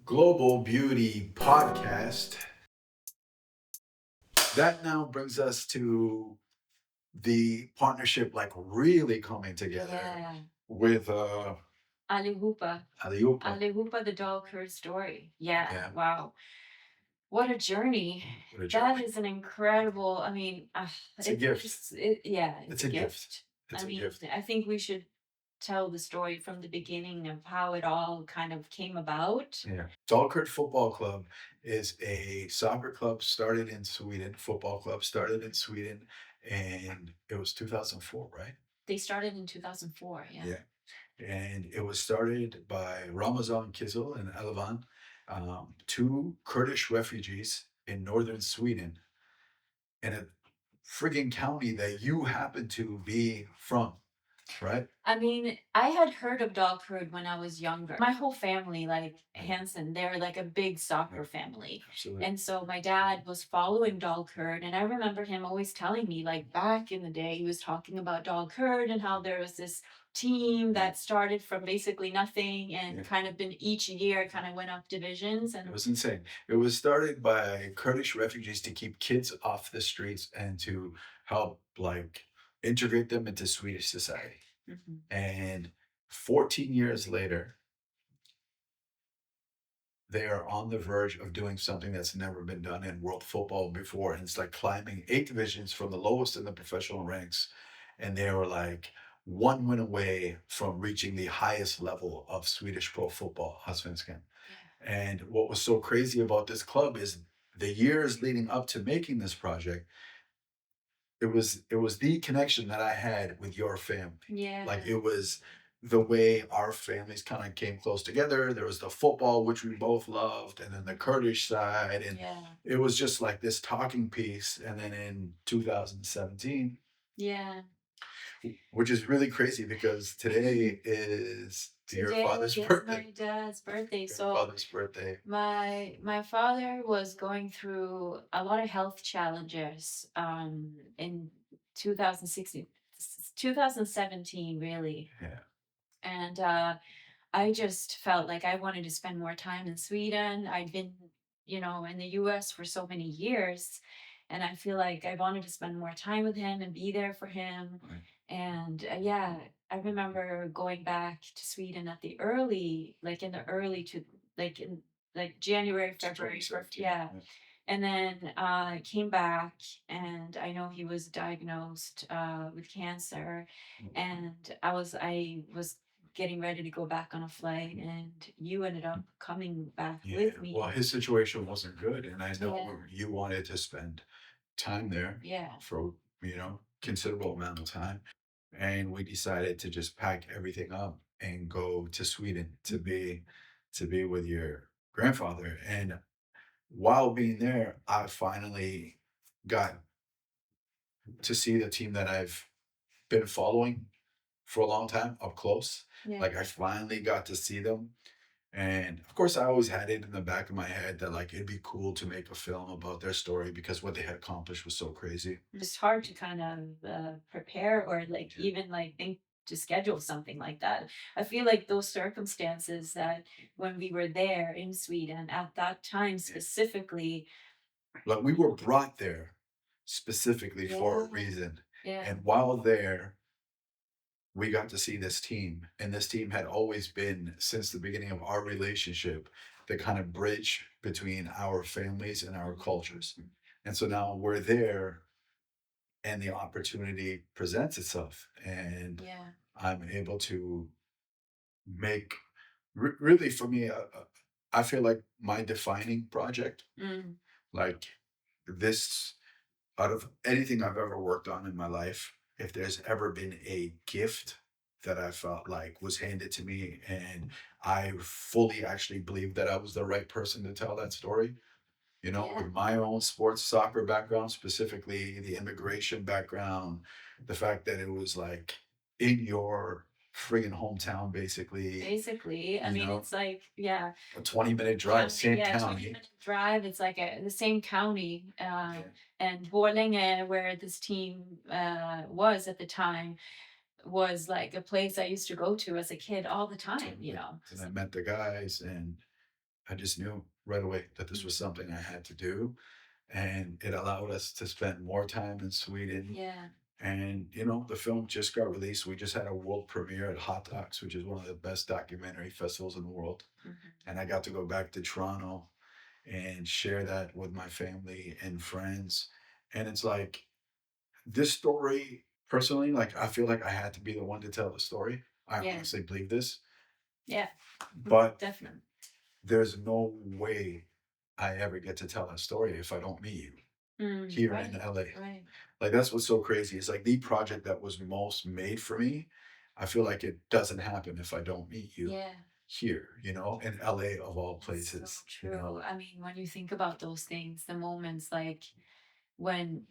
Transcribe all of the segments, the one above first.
Global Beauty Podcast. That now brings us to the partnership, like really coming together Yeah. with ALLIHOPA. ALLIHOPA. ALLIHOPA, the Dalkurd Story. Yeah. Yeah. Wow. What a journey. What a That journey. is an incredible, I mean, It's a gift. It's a gift. It's I a mean, gift. I think we should tell the story from the beginning of how it all kind of came about. Yeah. Dalkurd Football Club is a soccer club started in Sweden. Football club started in Sweden, and it was 2004, right? They started in 2004. Yeah. Yeah. And it was started by Ramazan Kizil and Elvan, two Kurdish refugees in northern Sweden, in a friggin' county that you happen to be from, right? I mean, I had heard of Dalkurd when I was younger. My whole family, like Hanson, they're like a big soccer family. Absolutely. And so my dad was following Dalkurd, and I remember him always telling me, like back in the day, he was talking about Dalkurd and how there was this team that started from basically nothing and kind of been each year kind of went up divisions. And It was insane. It was started by Kurdish refugees to keep kids off the streets and to help like integrate them into Swedish society. And 14 years later, they are on the verge of doing something that's never been done in world football before. And it's like climbing 8 divisions from the lowest in the professional ranks. And they were like one win away from reaching the highest level of Swedish pro football, Allsvenskan. And what was so crazy about this club is the years leading up to making this project, it was the connection that I had with your family. Yeah. Like it was the way our families kind of came close together. There was the football, which we both loved, and then the Kurdish side. And it was just like this talking piece. And then in 2017, yeah, which is really crazy because today is your father's birthday. My dad's birthday. Your So father's birthday. my father was going through a lot of health challenges in 2016, 2017 really. Yeah. And I just felt like I wanted to spend more time in Sweden. I'd been, in the US for so many years, and I feel like I wanted to spend more time with him and be there for him. Right. And yeah, I remember going back to Sweden at the early, like in the early to like in like January, February, yeah. And then I came back, and I know he was diagnosed with cancer, and I was getting ready to go back on a flight, and you ended up coming back with me. Well, his situation wasn't good, and I know you wanted to spend time there for considerable amount of time, and we decided to just pack everything up and go to Sweden to be with your grandfather. And while being there, I finally got to see the team that I've been following for a long time up close. Like I finally got to see them. And of course, I always had it in the back of my head that like it'd be cool to make a film about their story because what they had accomplished was so crazy. It's hard to kind of prepare or like even like think to schedule something like that. I feel like those circumstances that when we were there in Sweden at that time specifically, like we were brought there specifically for a reason. And while there, we got to see this team, and this team had always been, since the beginning of our relationship, the kind of bridge between our families and our cultures. And so now we're there, and the opportunity presents itself, and I'm able to make, really for me, I feel like my defining project, like this, out of anything I've ever worked on in my life, if there's ever been a gift that I felt like was handed to me and I fully actually believed that I was the right person to tell that story, with my own sports soccer background, specifically the immigration background, the fact that it was like in your friggin' hometown, basically. I mean, it's like, a 20-minute drive, same county. 20-minute drive. It's like the same county. And Borlänge, where this team was at the time, was like a place I used to go to as a kid all the time, you Totally. know. And I met the guys, and I just knew right away that this was Mhm. something I had to do. And it allowed us to spend more time in Sweden. Yeah. And, the film just got released. We just had a world premiere at Hot Docs, which is one of the best documentary festivals in the world. Mhm. And I got to go back to Toronto and share that with my family and friends. And it's like this story, personally, like I feel like I had to be the one to tell the story. I Yeah. honestly believe this. Yeah. But Definitely. there's no way I ever get to tell that story if I don't meet you here in Right. LA. Right. Like that's what's so crazy. It's like the project that was most made for me. I feel like it doesn't happen if I don't meet you Yeah. here, in LA of all That's so places. true. I mean, when you think about those things, the moments like when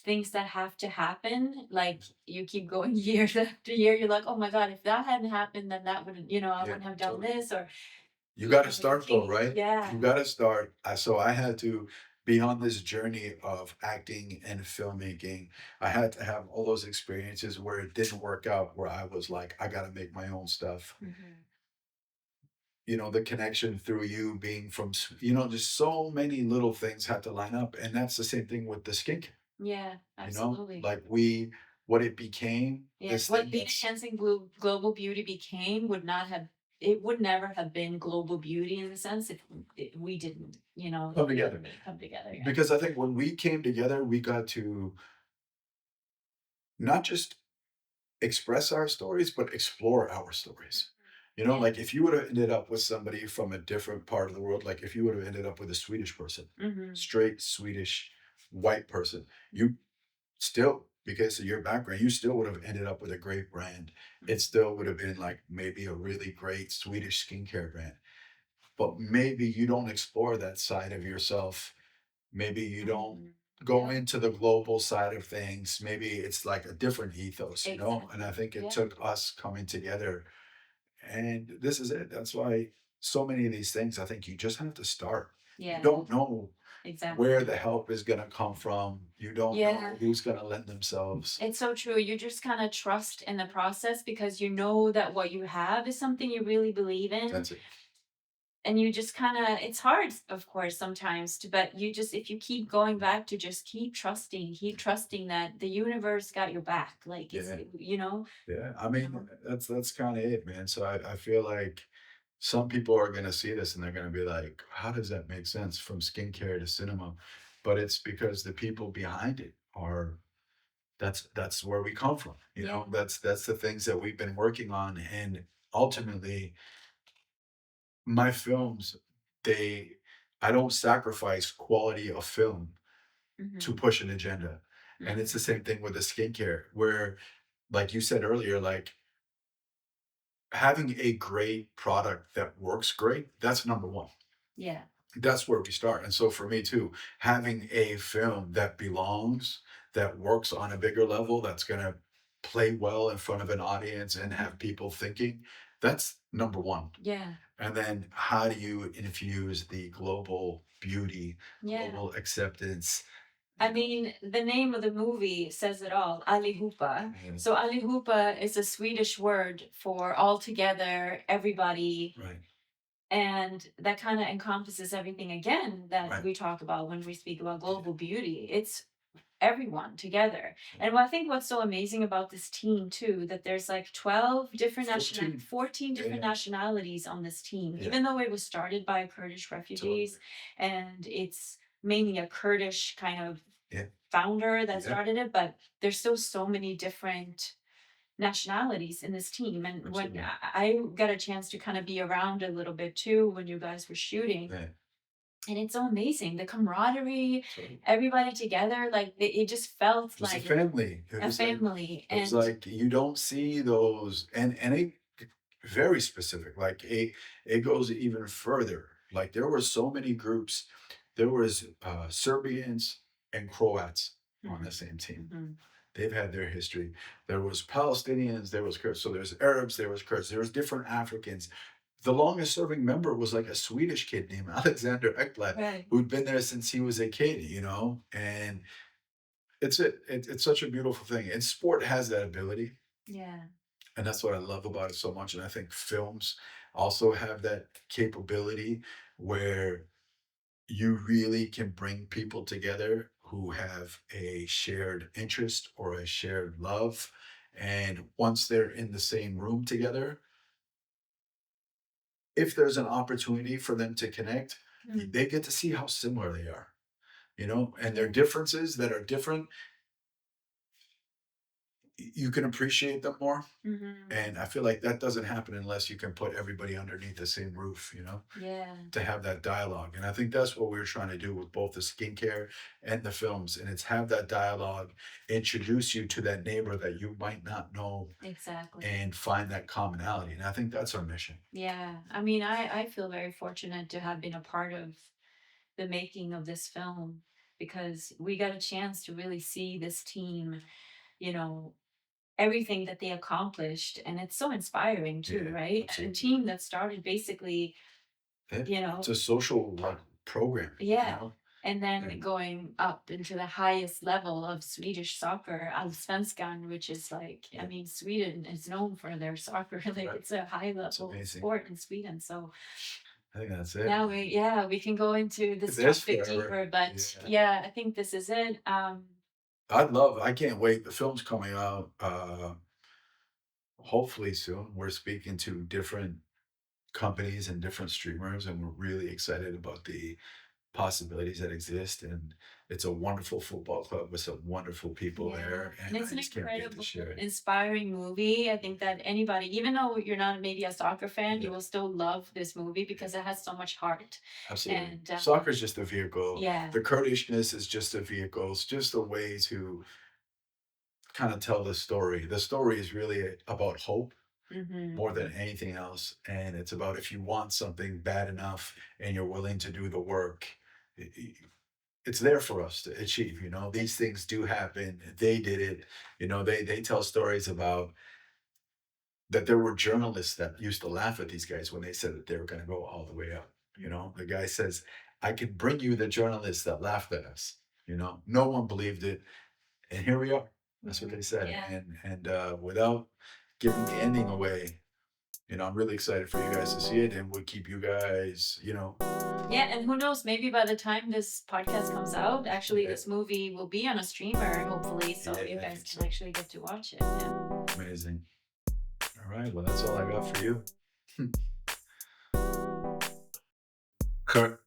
things that have to happen, like you keep going year after year, you're like, oh my God, if that hadn't happened, then that wouldn't, I Yeah, wouldn't have done totally. this, or, You got to you start though, keep, right? yeah, You got to start. So I had to be on this journey of acting and filmmaking. I had to have all those experiences where it didn't work out, where I was like, I got to make my own stuff. hmm The connection through you being from, just so many little things had to line up. And that's the same thing with the skincare, yeah, absolutely. like what it became, Yeah, this what thing Lina that's, Hanson Global Beauty became would not have, it would never have been global beauty in the sense if we didn't, come together. come together. Yeah. Because I think when we came together, we got to not just express our stories, but explore our stories. Yeah. Like if you would have ended up with somebody from a different part of the world, like if you would have ended up with a Swedish person, hmm straight Swedish white person, you still, because of your background, you still would have ended up with a great brand. It still would have been like maybe a really great Swedish skincare brand. But maybe you don't explore that side of yourself. Maybe you don't go Yeah, into the global side of things. Maybe it's like a different ethos. And I exactly. think it Yeah. took us coming together. And this is it. That's why so many of these things, I think you just have to start. You Yeah, don't know exactly. where the help is going to come from. You don't Yeah, know who's going to lend themselves. it's so true. You just kind of trust in the process because you know that what you have is something you really believe in. That's it. And you just kind of, it's hard, of course, sometimes to, but you just, if you keep going back to just keep trusting that the universe got your back. Like it's, Yeah. you know, Yeah. I you mean, know, that's kind of it, man. So I feel like some people are going to see this and they're going to be like, how does that make sense from skincare to cinema? But it's because the people behind it are, that's where we come from. yeah, That's the things that we've been working on. And ultimately, my films, they, I don't sacrifice quality of film to hmm push an agenda. And it's the hmm same thing with the skincare, where, like you said earlier, like having a great product that works great, that's number one. yeah, That's where we start. And so for me too, having a film that belongs, that works on a bigger level, that's going to play well in front of an audience and have hmm people thinking, that's number one. yeah, And then how do you infuse the global beauty, yeah. global acceptance? I mean, the name of the movie says it all, ALLIHOPA. And, So ALLIHOPA is a Swedish word for all together, everybody, right, and that kind of encompasses everything again that right. we talk about when we speak about Yeah, global beauty. It's everyone together. And I think what's so amazing about this team too, that there's like 12 different 14. 14 different Yeah, nationalities on this team, yeah, even though it was started by Kurdish totally. refugees and it's mainly a Kurdish kind of Yeah, founder that yeah, started it, but there's still so many different nationalities in this team. And when absolutely. I got a chance to kind of be around a little bit too when you guys were shooting, Yeah, and it's so amazing, the camaraderie, totally. everybody together, like it just felt It was a like family. It a was like, family. it was And like you don't see those, and it very specific. Like it goes even further. Like there were so many groups. There was Serbians and Croats on the Mhm, same team. mhm. They've had their history. There was Palestinians. There was Kurds. So there's Arabs. There was Kurds. There was different Africans. The longest serving member was like a Swedish kid named Alexander Ekblad, Right. who'd been there since he was a kid. And it's such a beautiful thing. And sport has that ability. Yeah. And that's what I love about it so much. And I think films also have that capability where you really can bring people together who have a shared interest or a shared love. And once they're in the same room together, if there's an opportunity for them to connect, they get to see how similar they are, and their differences that are different, you can appreciate them more. And I feel like that doesn't happen unless you can put everybody underneath the same roof, Yeah. to have that dialogue. And I think that's what we're trying to do with both the skincare and the films. And it's have that dialogue, introduce you to that neighbor that you might not know, Exactly. and find that commonality. And I think that's our mission. Yeah. I mean, I feel very fortunate to have been a part of the making of this film because we got a chance to really see this team, you know, everything that they accomplished. And it's so inspiring too, Yeah, right? A absolutely. team that started basically, It's a social program. yeah. And then going up into the highest level of Swedish soccer, Allsvenskan, which is like, I mean, Sweden is known for their soccer. Like, Right. it's a high level amazing. sport in Sweden. So I think that's it. now we can go into this There's topic forever. deeper, but Yeah. I think this is it. I can't wait. The film's coming out hopefully soon. We're speaking to different companies and different streamers, and we're really excited about the possibilities that exist. And it's a wonderful football club with some wonderful people there, And and it's I an just can't wait to incredible, share it. inspiring movie. I think that anybody, even though you're not maybe a soccer fan, you Yeah. will still love this movie because it has so much heart. Absolutely. And Soccer's just a vehicle. yeah, The Kurdishness is just a vehicle. It's just a way to kind of tell the story. The story is really about hope more than anything else. And it's about if you want something bad enough and you're willing to do the work, it's there for us to achieve. These things do happen. They did it. They tell stories about that there were journalists that used to laugh at these guys when they said that they were going to go all the way up. The guy says, I could bring you the journalists that laughed at us. No one believed it. And here we are. That's what they said. Yeah. And without giving the ending away, I'm really excited for you guys to see it, and we'll keep you guys, Yeah, and who knows, maybe by the time this podcast comes out, actually Yeah. this movie will be on a streamer, hopefully, so Yeah, you I guys think can so. actually get to watch it. Yeah. Amazing. All right. Well, that's all I got for you. Kurt.